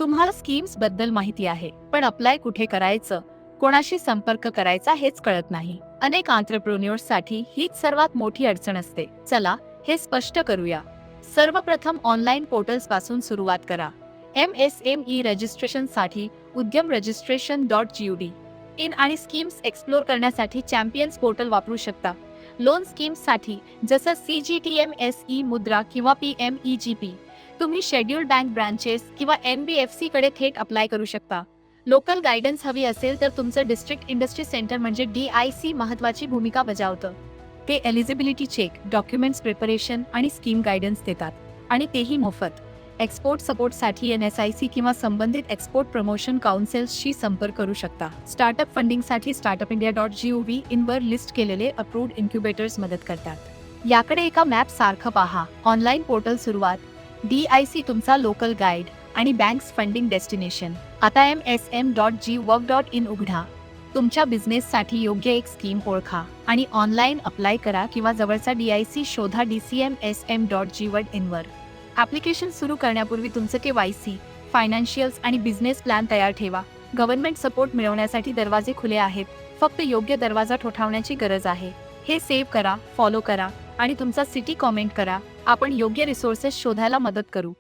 तुम्हाला स्कीम्स बद्दल माहिती आहे, पण अप्लाय कुठे करायचं, कोणाशी संपर्क करायचा हेच कळत नाही. अनेक साठी हीच सर्वात मोठी अडचण असते. चला हे स्पष्ट करूया. सर्वप्रथम ऑनलाईन पोर्टल्स पासून सुरुवात करा. MSME रजिस्ट्रेशनसाठी उद्यम registration.gov इन आणि स्कीम्स एक्सप्लोर करण्यासाठी चॅम्पियन्स पोर्टल वापरू शकता. लोन स्कीम्ससाठी जसं CGTMSE मुद्रा किंवा PMEGP तुम्ही शेड्यूल्ड बँक ब्रांचेस किंवा NBFC कडे थेट अप्लाय करू शकता. लोकल गायडन्स हवी असेल तर तुमचं डिस्ट्रिक्ट इंडस्ट्री सेंटर म्हणजे DIC महत्त्वाची भूमिका बजावतं. ते एलिजिबिलिटी चेक, डॉक्युमेंट्स प्रिपरेशन आणि स्कीम गायडन्स देतात, आणि तेही मोफत. एक्सपोर्ट सपोर्टसाठी NSIC किंवा संबंधित एक्सपोर्ट प्रमोशन काउन्सिल्सशी संपर्क करू शकता. स्टार्टअप फंडिंगसाठी startupindia.gov इन वर लिस्ट केलेले अप्रूव्ड इन्क्युबेटर्स मदत करतात. याकडे एका मॅप सारखं पहा. ऑनलाईन पोर्टल सुरुवात, DIC तुमचा लोकल गाईड आणि बँक्स फंडिंग डेस्टिनेशन. आता MSM.gov.in उघडा. तुमच्या बिझनेससाठी योग्य एक स्कीम ओळखा आणि ऑनलाईन अप्लाय करा किंवा जवळचा DIC शोधा DCMSM.gov.in वर. ॲप्लिकेशन सुरू करण्यापूर्वी तुमचं KYC, फायनान्शियल्स आणि बिझनेस प्लॅन तयार ठेवा. गव्हर्नमेंट सपोर्ट मिळवण्यासाठी दरवाजे खुले आहेत. फक्त योग्य दरवाजा ठोठावण्याची गरज आहे. हे सेव्ह करा, फॉलो करा आणि तुमचा सिटी कॉमेंट करा. आपण योग्य रिसोर्सेस शोधायला मदत करू.